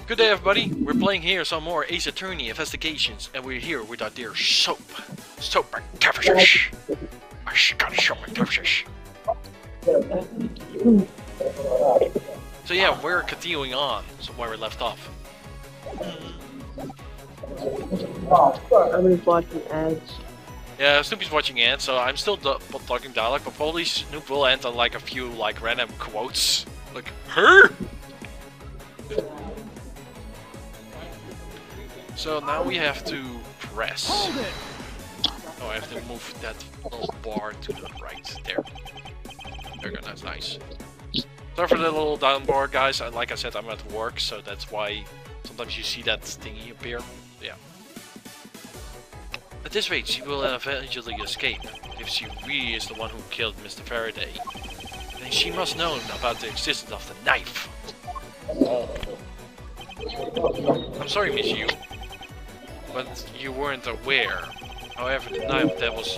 Good day, everybody. We're playing here some more Ace Attorney Investigations, and we're here with our dear Soap. Soap McTavish. I gotta show McTavish. So yeah, we're continuing on where we left off. I'm just watching ads. Yeah, Snoopy's watching ads, so I'm still talking dialogue, but probably Snoop will end on like a few like random quotes, like her. So now we have to press. Oh, I have to move that little bar to the right. There. There we go, that's nice. Sorry for the little down bar, guys. Like I said, I'm at work, so that's why sometimes you see that thingy appear. Yeah. At this rate, she will eventually escape, if she really is the one who killed Mr. Faraday. Then she must know about the existence of the knife. Oh. I'm sorry, Miss Yu, but you weren't aware. However, the knife that was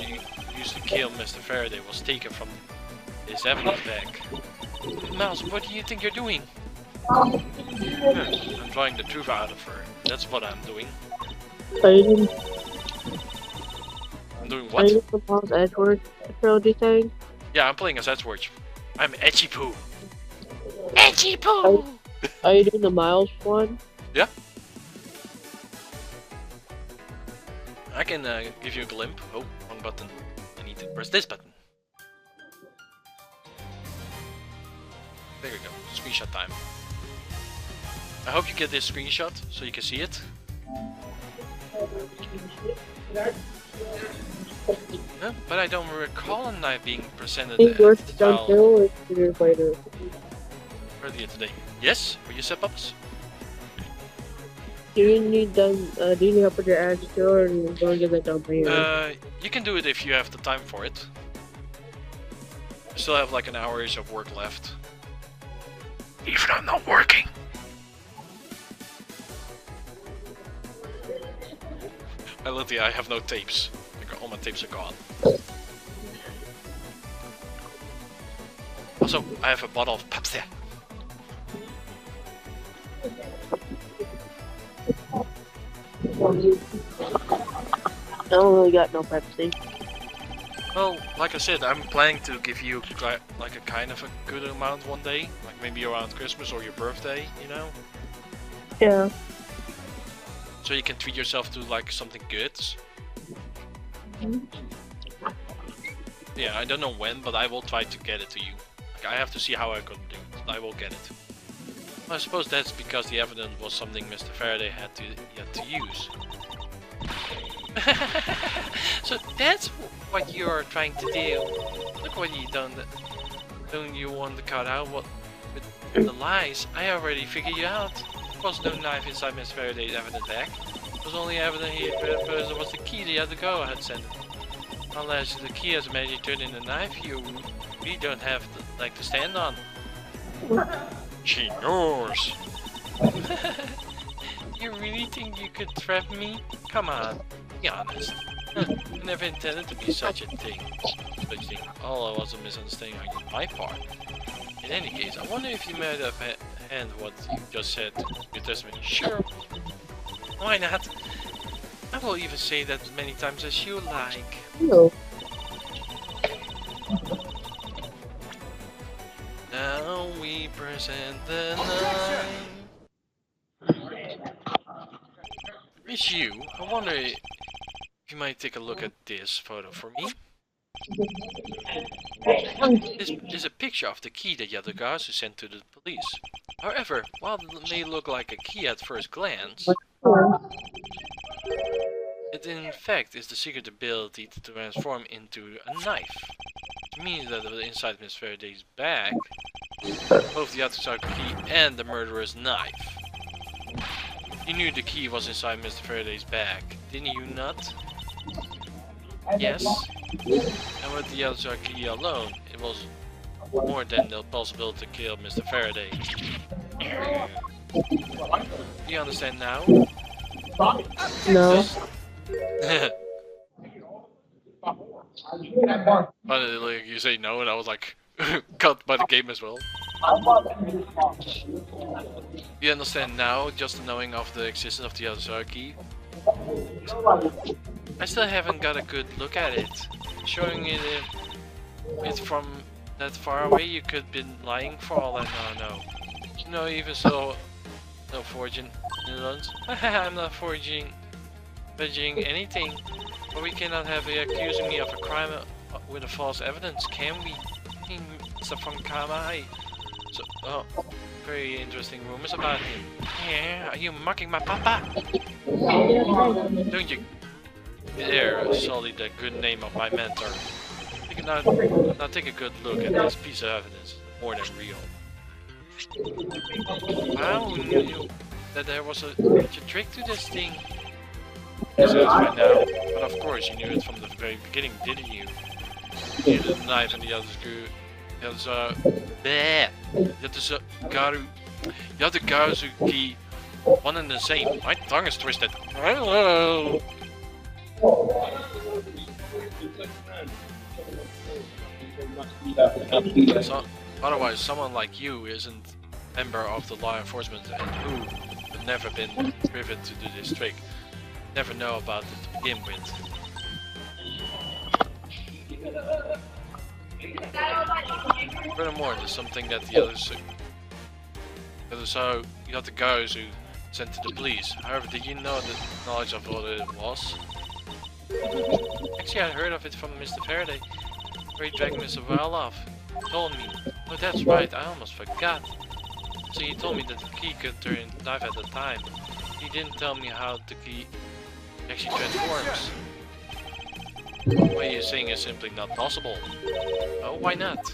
used to kill Mr. Faraday was taken from his evidence bag. Mouse, what do you think you're doing? I'm drawing the truth out of her. That's what I'm doing. I'm doing what? Are you the Miles Edward trilogy thing? Yeah, I'm playing as Edward. I'm Edgy Poo. Edgy Poo! Are you doing the Miles one? Yeah. I can give you a glimpse. Oh, wrong button. I need to press this button. There we go. Screenshot time. I hope you get this screenshot so you can see it. No, but I don't recall a knife being presented at the file earlier today. Yes? Were you set ups? Do you need them? Do you need help with your ads too, or do you want to get that done for you? You can do it if you have the time for it. I still have like an hour-ish of work left. Even I'm not working. I have no tapes. All my tapes are gone. Also, I have a bottle of Pepsi. I don't really got no Pepsi. Well, like I said, I'm planning to give you like a kind of a good amount one day, like maybe around Christmas or your birthday, you know? Yeah. So you can treat yourself to like something good. Yeah, I don't know when, but I will try to get it to you. Like, I have to see how I can do it. I will get it. I suppose that's because the evidence was something Mr. Faraday had to use. So that's what you're trying to do. Look what you done. Don't you want to cut out what with the lies? I already figured you out. There was no knife inside Mr. Faraday's evidence bag. It was only evidence he was the key the other go had sent. Unless the key has made you turn in the knife, you really don't have the leg to stand on. She knows. You really think you could trap me? Come on, be honest. I never intended to be such a thing. All was a misunderstanding on my part. In any case, I wonder if you might have handled what you just said. Your testimony. Sure. Why not? I will even say that as many times as you like. No. Now we present the nine. It's you. I wonder if you might take a look at this photo for me. This is a picture of the key that the other guys who sent to the police. However, while it may look like a key at first glance, it in fact is the secret ability to transform into a knife. It means that inside Miss Faraday's bag, both the outside key and the murderer's knife. You knew the key was inside Mr. Faraday's bag, didn't you not? Yes. And with the outside key alone, it was more than the possibility to kill Mr. Faraday. Do you understand now? No. But like, you say no, and I was like, cut by the game as well. You understand now, just knowing of the existence of the other key? I still haven't got a good look at it. Showing it from that far away, you could be lying for all I know. No, even so, no forging Netherlands. I'm not forging anything. But we cannot have you accusing me of a crime with a false evidence, can we? Mr. Funkama, so, very interesting rumors about him. Yeah, are you mocking my papa? Don't you dare sully the good name of my mentor. Now take a good look at this piece of evidence. More than real. Wow, who knew that there was such a trick to this thing? Yes, it is right now. But of course you knew it from the very beginning, didn't you? You knew the knife and the other screw. The other Garuzuki, one and the same. My tongue is twisted. Hello. So, otherwise, someone like you isn't a member of the law enforcement and who have never been driven to do this trick. Never know about it to begin with. Furthermore, there's something that the other guys who sent to the police. However, did you know the knowledge of what it was? Actually, I heard of it from Mr. Faraday. Great Dragon Mr. Wildlife told me. Oh, that's right, I almost forgot. So he told me that the key could turn knife at a time. He didn't tell me how the key actually transforms. What you're saying is simply not possible. Oh, why not?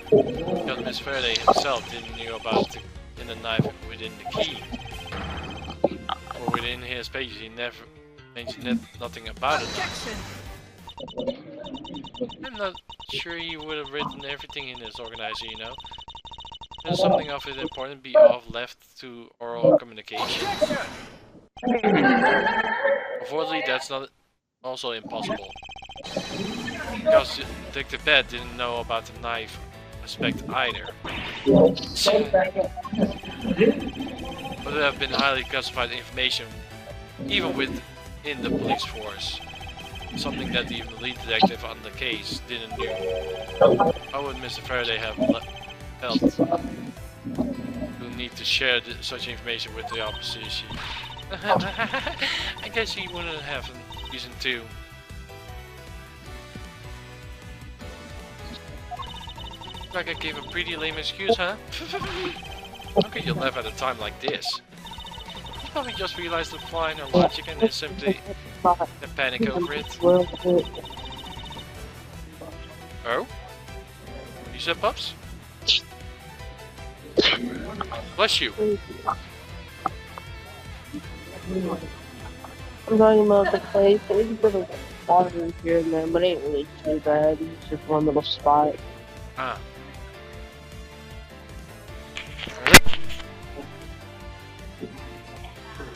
Because Mr. Faraday himself didn't know about the knife within the key. Or within his pages, he never mentioned nothing about it. I'm not sure he would have written everything in his organizer, you know. There's something of it important be off left to oral communication. Unfortunately, that's not also impossible. Because Detective Bed didn't know about the knife aspect either. But there have been highly classified information, even within the police force. Something that the lead detective on the case didn't know. How would Mr. Faraday have felt to need to share such information with the opposition? I guess he wouldn't have a reason to. Like I gave a pretty lame excuse, huh? How could you laugh at a time like this? You probably just realized the flaw in her logic and is simply in panic over it. Oh? You said pups? Bless you. I'm talking about the place. There's a bit of water here and there, but it ain't really too bad. It's just one little spot. Ah.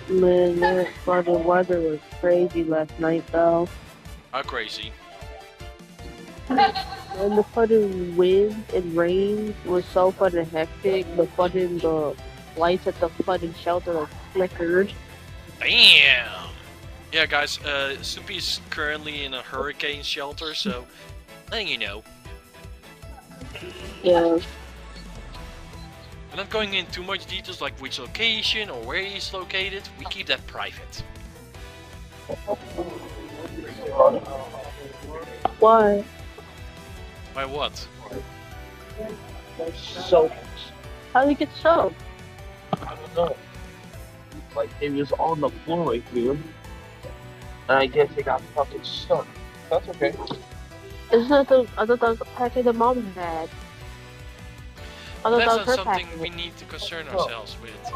Man, that fucking weather was crazy last night, though. How crazy? And the fucking wind and rain was so fucking hectic. The lights at the fucking shelter flickered. Damn! Yeah, guys, Soupy is currently in a hurricane shelter, so letting you know. Yeah. We're not going into too much details like which location or where he's located. We keep that private. Why? Why what? Soap. How did it get soaked? I don't know. Like, it was on the floor right here. And I guess it got fucking stuck. That's okay. Isn't that I thought that was the packet the mom had. I thought That's that not was her something packet. we need to concern ourselves with.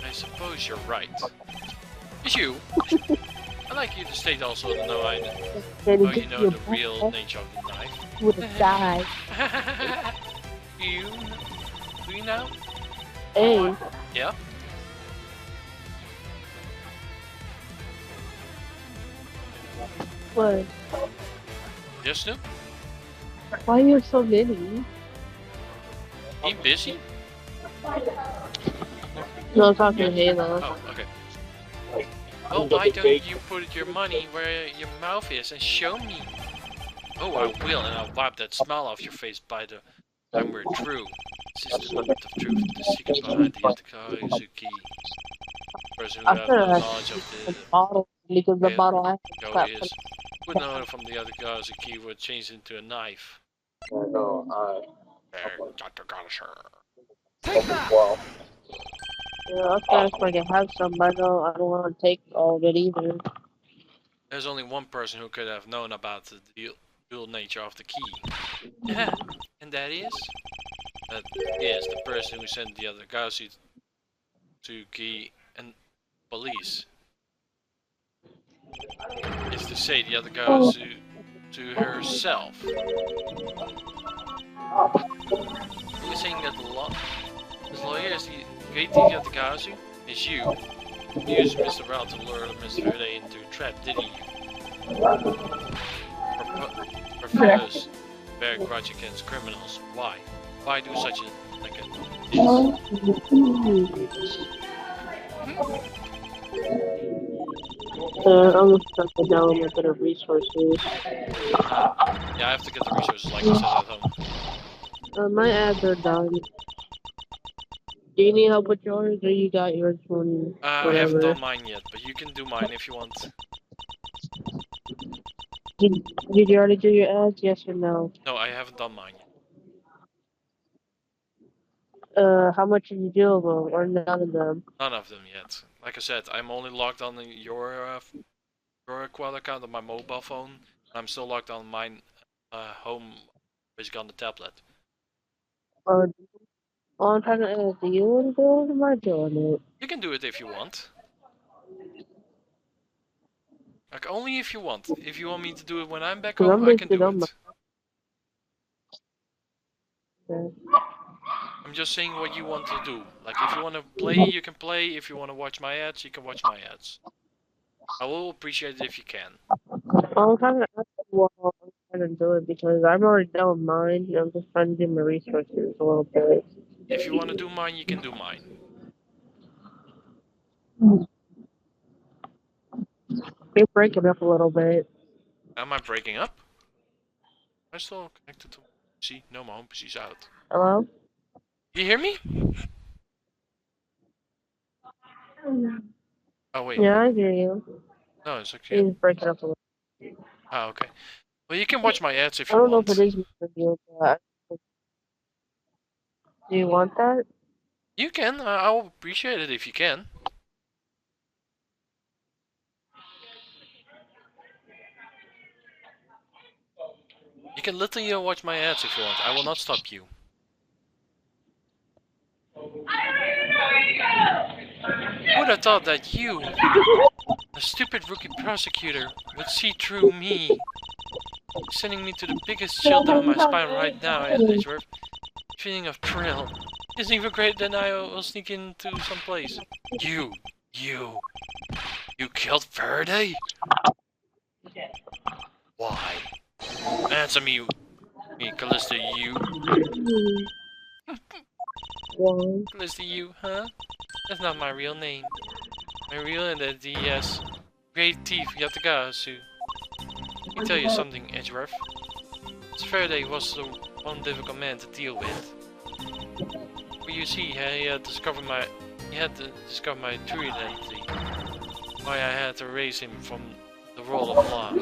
I suppose you're right. It's you. I'd like you to state also to know Then how he you gets know your the real butt nature of the knife. would have died. Do you know? Hey, Yeah? what? Yes, Snoop? Why are you so many? He busy? No, I'm talking to Halo. Oh, okay. Well, why don't you put your money where your mouth is and show me? Oh, I will, and I'll wipe that smile off your face by the time we're through. This is the moment of truth, the secret behind the Yatakazu key. Person who I has should no have knowledge of the the bottle because the Yeah, bottle I go crap. is would know from the Yatakazu key would change into a knife. No, Yatakazu. Yeah, okay, if I can have some, but I don't want to take all of it either. There's only one person who could have known about the dual nature of the key. Yeah, and that is? That is the person who sent the other Gauzy to key and police. Is to say the other Gauzy to herself. Are you saying that this lawyer is the great thief of the Gauzy? Is you? You used Mr. Rao to lure Mr. Verde into a trap, didn't you? Refuse bear grudge against criminals. Why? Why do such a like a I'm gonna start the down a bit of resources. Yeah, I have to get the resources like it says at home. My ads are done. Do you need help with yours, or you got yours from I haven't done mine yet, but you can do mine if you want. Did you already do your ads? Yes or no? No, I haven't done mine yet. How much did you do of them, or none of them? None of them yet. Like I said, I'm only logged on your quad account on my mobile phone. I'm still logged on mine home, basically on the tablet. I'm trying to ask, do you want to do it, or am I doing it? You can do it if you want. Like, only if you want. If you want me to do it when I'm back home, I can do it. I'm just saying what you want to do. Like, if you want to play, you can play. If you want to watch my ads, you can watch my ads. I will appreciate it if you can. I'm trying to ask you while I'm trying to do it because I'm already done with mine. I'm just trying to do my resources a little bit. If you want to do mine, you can do mine. You're breaking up a little bit. Am I breaking up? Am I still connected to PC? No, my home PC's out. Hello? You hear me? Oh, wait. Yeah, I hear you. No, it's actually... You're breaking up a little bit. Ah, okay. Well, you can watch my ads if you want. I don't want. know if it is for you, but... Do you want that? You can. I'll appreciate it if you can. You can literally watch my ads if you want. I will not stop you. Who would have thought that you, a stupid rookie prosecutor, would see through me? Sending me to the biggest chill down my spine right now, Edgeworth. Feeling of thrill. Isn't even greater than I will sneak into some place. You killed Faraday? Why? Answer me, Callista, you. Callista, you, huh? That's not my real name. My real identity is Great Thief Yatagasu. Let me tell you something, Edgeworth. This Faraday was the one difficult man to deal with. But you see, he had to discover my true identity. Why I had to raise him from the role of law.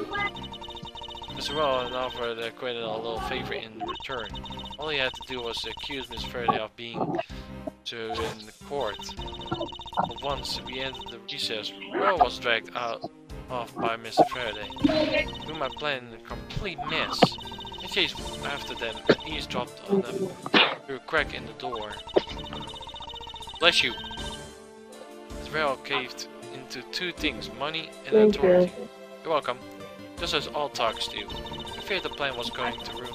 Mr. Rowan offered Quentin a little favor in return. All he had to do was accuse Miss Faraday of being in the court. But once we entered the recess, Rowan was dragged off by Mr. Faraday. Through my plan a complete mess. I chased after them and eavesdropped on them through a crack in the door. Bless you! Miss Rail caved into two things, money and authority. You're welcome. Just as all talks do. I feared the plan was going to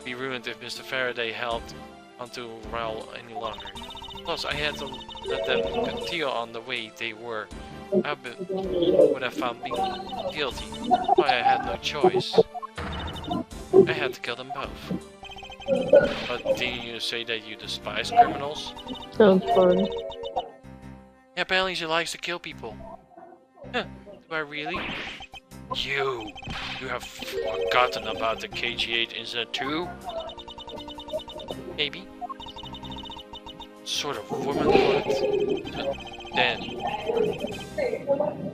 be ruined if Mr. Faraday held onto Raoul any longer. Plus, I had to let them continue on the way they were. I would have found me guilty. Why I had no choice. I had to kill them both. But didn't you say that you despise criminals? Sounds fun. Yeah, apparently she likes to kill people. Huh, do I really? You have forgotten about the KG8 incident too? Maybe. Sort of woman would. Then,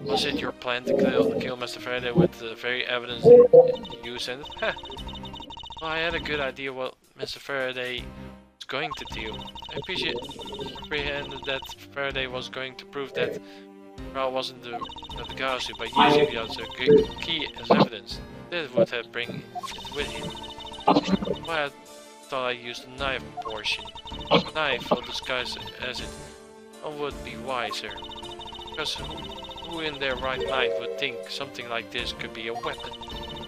was it your plan to kill Mr. Faraday with the very evidence you sent? Huh. Well, I had a good idea what Mr. Faraday was going to do. I apprehended that Faraday was going to prove that Raul wasn't the Gausu by using the other key as evidence. That would have bring it with him. Well, I thought I used the knife portion. Knife will disguise it as it. I would be wiser. Because who in their right mind would think something like this could be a weapon?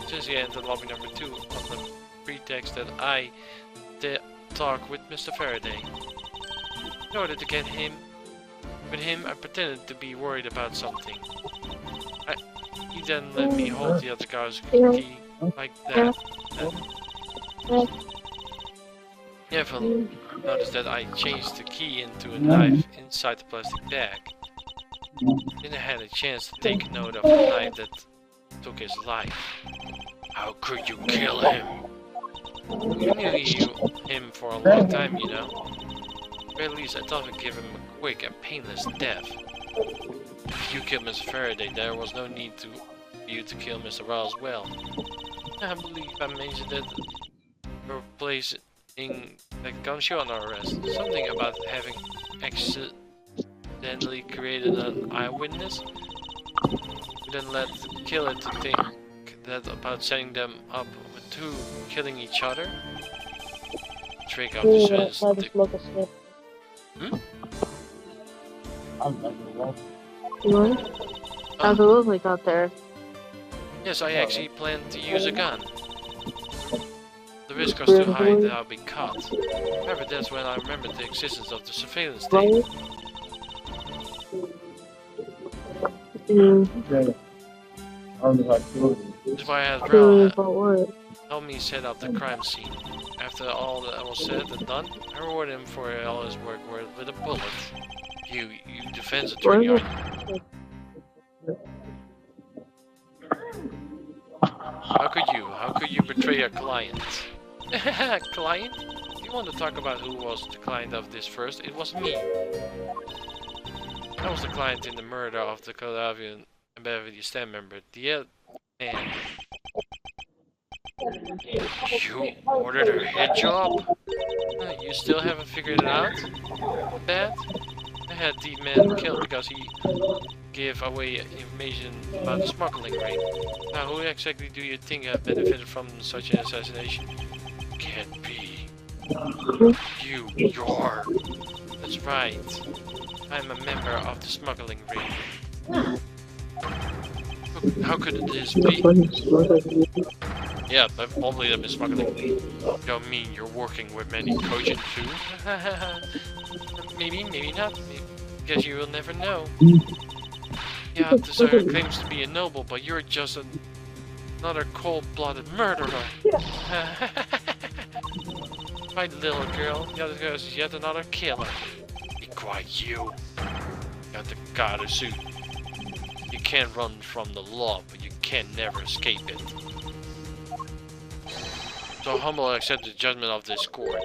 Since he entered lobby number 2 on the pretext that I did talk with Mr. Faraday. In order to get him, with him, I pretended to be worried about something. He then let me hold the other guy's key like that. Evan noticed that I changed the key into a knife inside the plastic bag. Then I had a chance to take note of the knife that took his life. How could you kill him? I knew him for a long time, you know. Or at least I thought I'd give him a quick and painless death. If you killed Mr. Faraday, there was no need for you to kill Mr. Raul as well. I believe I mentioned that your place in the gunshot on our arrest. Something about having accidentally created an eyewitness. We then let the killer to think that about setting them up with two killing each other. Trick of the sadistic. How's it look like out there? Yes, I actually planned to use a gun. The risk was too high that I'll be caught. However, that's when I remembered the existence of the surveillance tape. That's why I had Raul help me set up the crime scene. After all that was said and done, I rewarded him for all his work with a bullet. You defense attorney, are you? How could you betray a client? Client? You want to talk about who was the client of this first? It was me. I was the client in the murder of the Calavian and Beverly Stem member, the man. You ordered her head job? You still haven't figured it out? Bad? I had the man killed because he gave away information about the smuggling ring. Now, who exactly do you think have benefited from such an assassination? Can't be. You're. That's right. I'm a member of the smuggling ring. How could this be? Yeah, but probably they've been smuggling. You don't mean you're working with many Kojin too? Maybe not. Guess you will never know. Yeah, Desire claims to be a noble, but you're just another cold-blooded murderer. My little girl, the other girl is yet another killer. Be quiet, you. Got the goddess suit. You can't run from the law, but you can never escape it. So humble and accept the judgment of this court.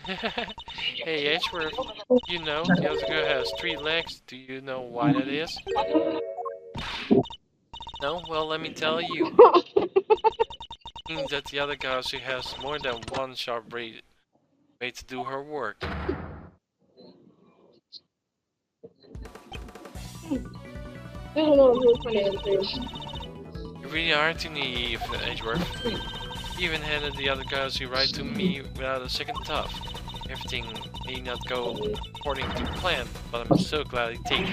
Hey Edgeworth, you know, the other girl has 3 legs. Do you know why that is? No? Well, let me tell you. It means that the other girl, she has more than one sharp way to do her work. You really are too naive, Edgeworth. You even handed the other guys who right to me without a second thought. Everything may not go according to plan, but I'm so glad I take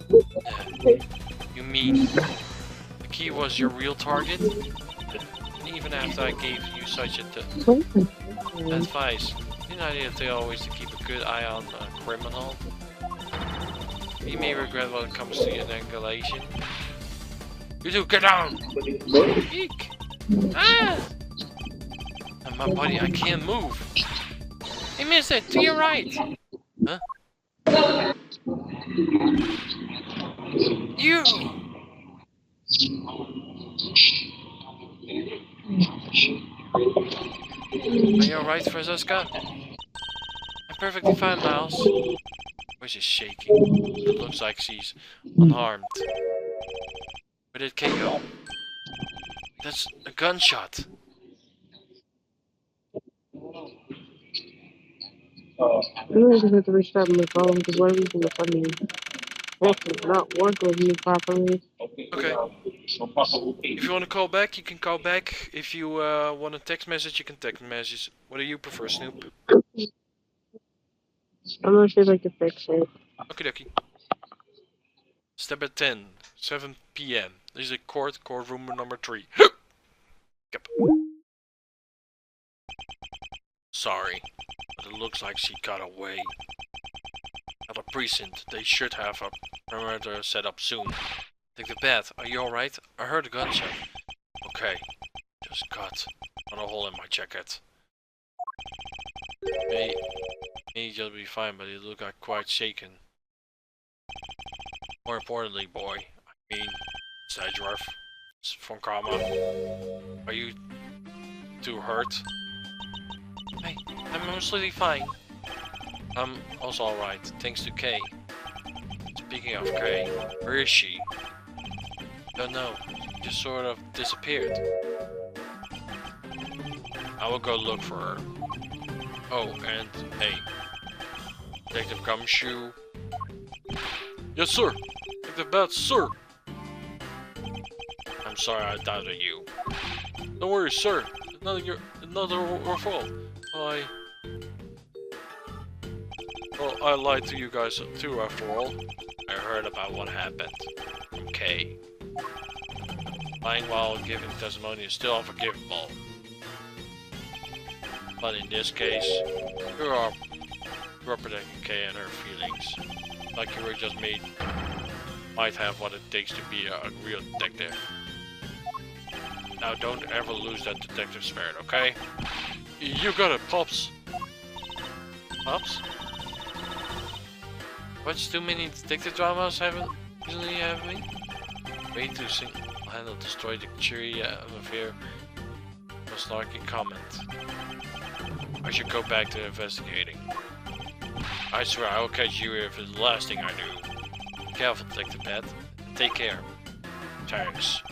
it. You mean the key was your real target? And even after I gave you such advice, didn't I tell you always to keep a good eye on a criminal? You may regret when it comes to your annihilation. You two, get down! Eek! Ah! my body, I can't move. Hey, mister, to your right. Huh? You! Are you alright, Francesca? I'm perfectly fine, Miles. Voice is shaking. It looks like she's unharmed. Where did Kay go? That's a gunshot. I'm gonna have to restart my phone because one reason the funny does not work with me properly. Okay. If you want to call back, you can call back. If you want to text message, you can text message. What do you prefer, Snoop? I'm gonna see if I can fix it. Okie dokie. Step at 10, 7 p.m. This is a courtroom number 3. Yep. Sorry, but it looks like she got away. At a precinct, they should have a perimeter set up soon. Take the bed. Are you alright? I heard a gunshot. Okay. Just got on a hole in my jacket. May just be fine, but you look like quite shaken. More importantly, boy, I mean, Sedgworth from Karma. Are you too hurt? Hey, I'm mostly fine. I'm also alright, thanks to Kay. Speaking of Kay, where is she? Don't know, she just sort of disappeared. I will go look for her. Oh, and hey, Detective Gumshoe. Yes, sir. Take the bed, sir. I'm sorry I doubted you. Don't worry, sir. It's not your fault. Well, I lied to you guys too, after all. I heard about what happened from Kay. Lying while giving testimony is still unforgivable. But in this case, you are protecting Kay and her feelings. Like you were just might have what it takes to be a real detective. Now don't ever lose that detective spirit, okay? You got it, Pops! Pops? Watched too many detective dramas recently, haven't we? Way too single-handle destroy the cheery atmosphere. A snarky comment. I should go back to investigating. I swear I will catch you if it's the last thing I do. Careful, Detective Pat. Take care. Thanks.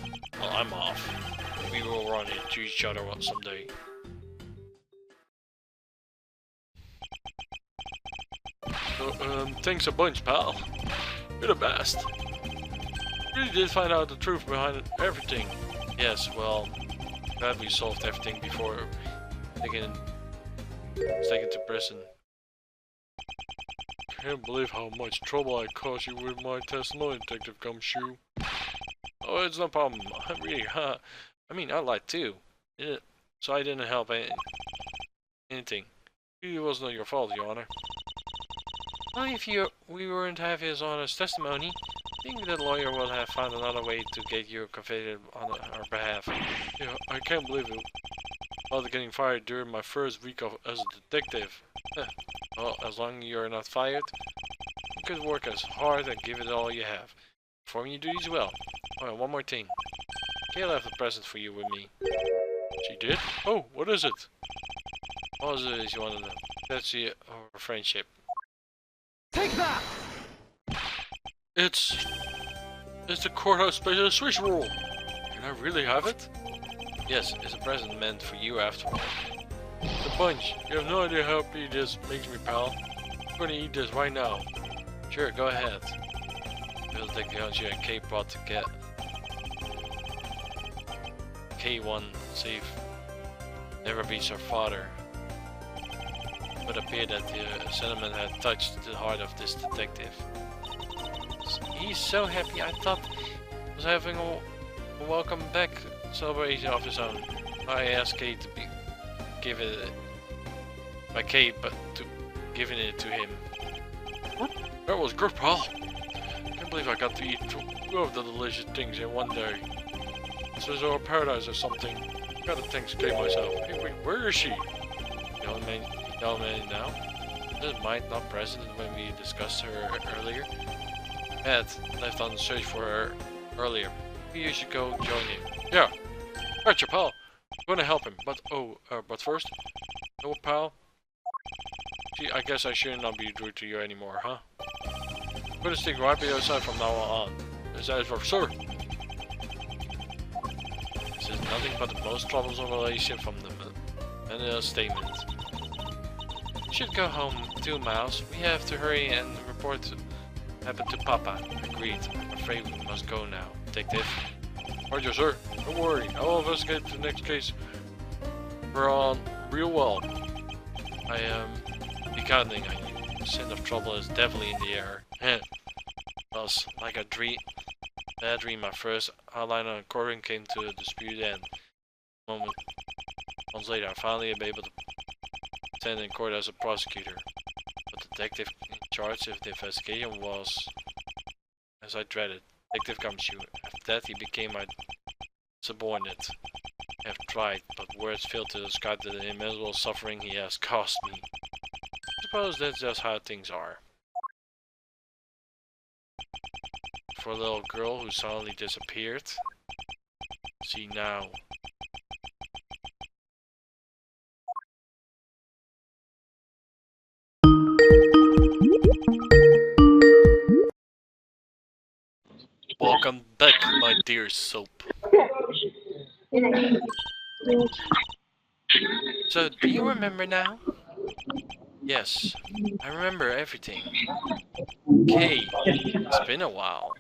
Well, I'm off. We will run into each other someday. Thanks a bunch, pal. You're the best. Really did find out the truth behind everything. Yes, well, glad we solved everything before taken to prison. Can't believe how much trouble I caused you with my testimony, Detective Gumshoe. Oh, it's no problem. I mean, I lied too. So I didn't help anything. It was not your fault, Your Honor. Well, if we weren't to have his Honor's testimony, I think that lawyer would have found another way to get you convicted on our behalf. Yeah, I can't believe it. After getting fired during my first week as a detective. Well, as long as you're not fired, you could work as hard and give it all you have. Perform your duties well. Oh, and one more thing. Kay left a present for you with me. She did? Oh, what is it? What was it you wanted to know? That's our friendship. Take that! It's the courthouse special switch roll. Can I really have it? Yes, it's a present meant for you after all. The bunch. You have no idea how happy this makes me, pal. I'm gonna eat this right now. Sure, go ahead. We'll take the hunch and Kay brought to get K1 safe. Never beats her father. But it appeared that the sentiment had touched the heart of this detective. He's so happy. I thought he was having a welcome back celebration of his own. I asked Kay to give it by Kay, but to giving it to him. What? That was good, pal. Can't believe I got to eat two of the delicious things in one day. This was our paradise or something. Gotta thank Kay myself. Hey, wait, where is she? Yellow man now? This might not present when we discussed her earlier. Matt left on the search for her earlier. Maybe you should go join him. Yeah, gotcha, pal. I'm gonna help him, but first, no, pal. Gee, I guess I should not be rude to you anymore, huh? I'm gonna stick right by your side from now on. Is that for sure? This is nothing but the most troublesome relationship from the statement. You should go home too, Mouse. We have to hurry and report what happened to Papa. Agreed. I'm afraid we must go now. Detective. Roger, sir. Don't worry. I'll investigate the next case. We're on real well. I am counting on you. The scent of trouble is definitely in the air. Thus, like a bad dream, my first outline on courtroom came to a disputed end. Months later, I finally am able to stand in court as a prosecutor. But the detective in charge of the investigation was, as I dreaded, Detective Gumshoe. After that, he became my subordinate. I have tried, but words fail to describe the immeasurable suffering he has caused me. I suppose that's just how things are. For a little girl who suddenly disappeared. See now. Welcome back, my dear soap. So, do you remember now? Yes, I remember everything. Kay, it's been a while.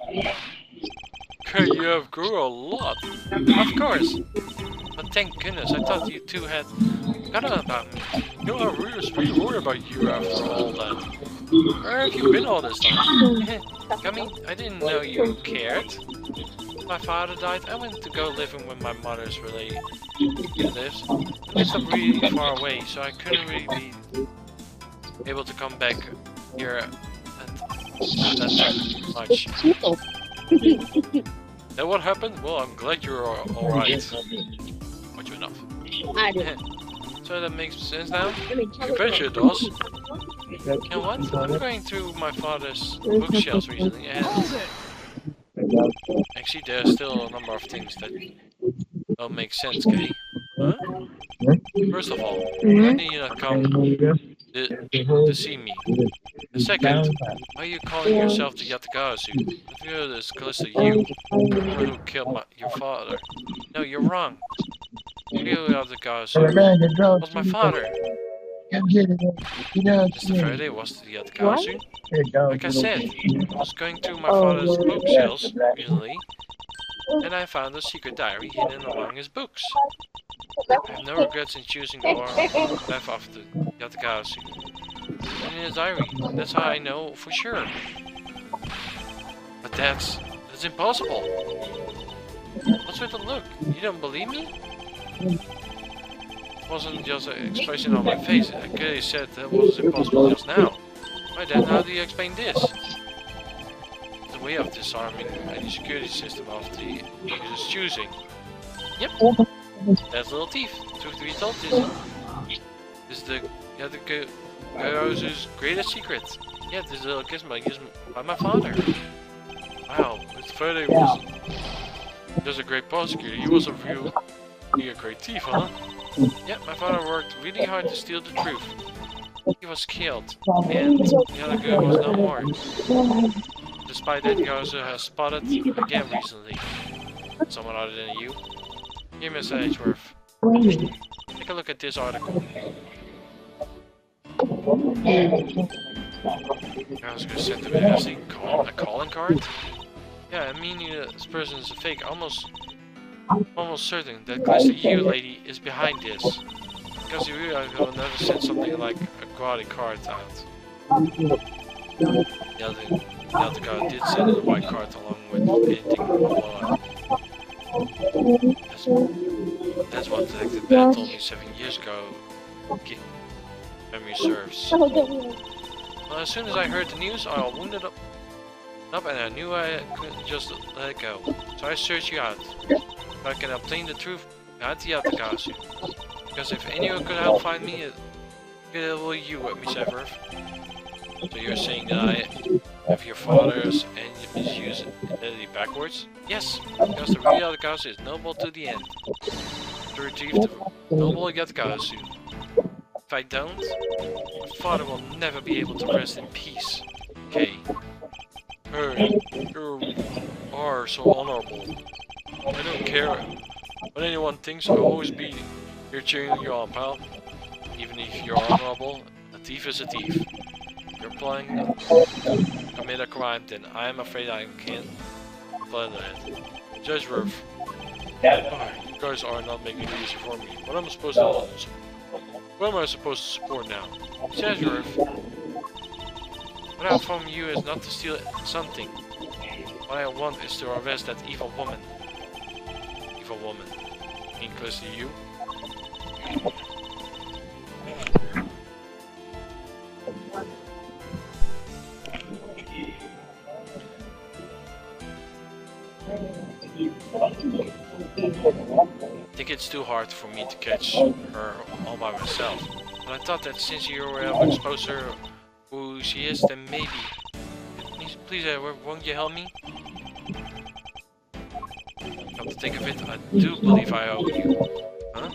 Kay, you have grew a lot. Of course. But thank goodness, I thought you two had forgotten about me. You know, I was really worried about you after all that. Where have you been all this time? I mean, I didn't know you cared. When my father died, I went to go living with my mother's relatives. They lived really far away, so I couldn't really be able to come back here and that much. And what happened? Well, I'm glad you're alright. Much enough. I did. So that makes sense now? I bet you it does. You know what? I'm going through my father's bookshelves recently and actually there's still a number of things that don't make sense, Kay. Huh? First of all, why did you not come to see me? And second, why are you calling yourself the Yatagazu? I feel this close to you, the one who killed your father. No, you're wrong. Real Yatagazu was my father. Mr. Faraday was the Yatagazu. Like I said, I was going through my father's bookshelves recently, and I found a secret diary hidden among his books. I have no regrets in choosing the path of the Yatagazu. And in his diary, that's how I know for sure. But that's impossible. What's with the look? You don't believe me? It wasn't just an expression on my face. I clearly said that was impossible just now. Why then, how do you explain this? The way of disarming any security system of the user's choosing. Yep, that's little thief. Truth to be told, this is the Yatagazu's greatest secret. Yeah, this little gizmo used by my father. Wow, Mr. Faraday was just a great prosecutor. He was a great thief, huh? Yeah, my father worked really hard to steal the truth. He was killed, and the other girl was no more. Despite that, he also has spotted again recently. Someone other than you. Here, Mr. Edgeworth. Take a look at this article. I was gonna send him a calling card? Yeah, I mean, this person is a fake. Almost certain that Glister You lady is behind this. Because you really will never send something like a quality card out. The other guy did send a white card along with anything below. That's what Detective Bat told me 7 years ago. Memory serves. Well, as soon as I heard the news, I all wounded up and I knew I couldn't just let it go. So I searched you out. If I can obtain the truth not the Yatakasu. Because if anyone could help find me, it will you, Miss Everth. So you're saying that I have your father's and you misuse identity backwards? Yes, because the real Yatakasu is noble to the end. To retrieve the noble Yatakasu. If I don't, my father will never be able to rest in peace. Okay. Hey, you are so honorable. I don't care what anyone thinks, I'll always be here cheering you on, pal. Even if you're honorable, a thief is a thief. If you're planning to commit a crime, then I'm afraid I can't plan that. Judge Ruff, you guys are not making it easy for me. What am I supposed to support now? Judge Ruff, what I want from you is not to steal something. What I want is to arrest that evil woman. Evil woman. Including you? I think it's too hard for me to catch her all by myself. But I thought that since you were able to expose her who she is, then maybe. Please, won't you help me? Come to think of it, I do believe I owe you. Huh?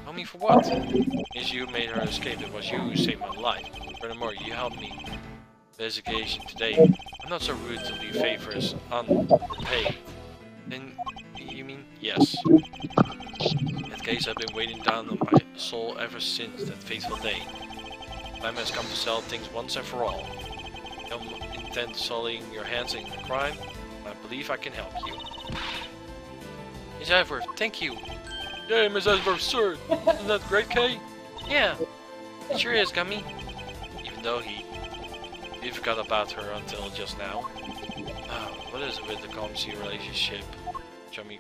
Owe me for what? Since you made her escape, it was you who saved my life. Furthermore, you helped me with the investigation today. I'm not so rude to leave favors unpaid. Then, you mean yes. In that case, I've been weighing down on my soul ever since that fateful day. Time has come to settle things once and for all. I don't intend sullying your hands in the crime, but I believe I can help you. Miss Everth, thank you! Yay, Miss Everth's sword! Isn't that great, Kay? Yeah, it sure is, Gummy. Even though he forgot about her until just now. What is it with the Comsi relationship? Chummy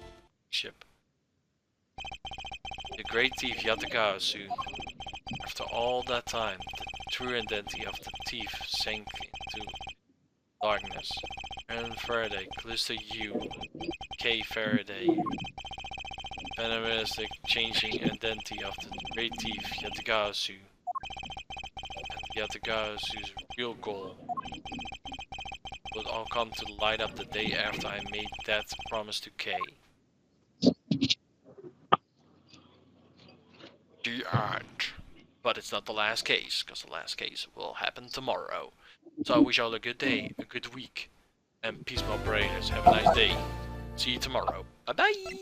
ship. The great thief Yatakasu. After all that time, the true identity of the thief sank into darkness. Aaron Faraday, Callisto U, K. Faraday. Phantomistic changing identity of the great thief Yatakasu. And Yatakasu's real goal would all come to light up the day after I made that promise to Kay. The end. But it's not the last case, because the last case will happen tomorrow. So I wish you all a good day, a good week, and peace, my operators. Have a nice day. See you tomorrow. Bye bye!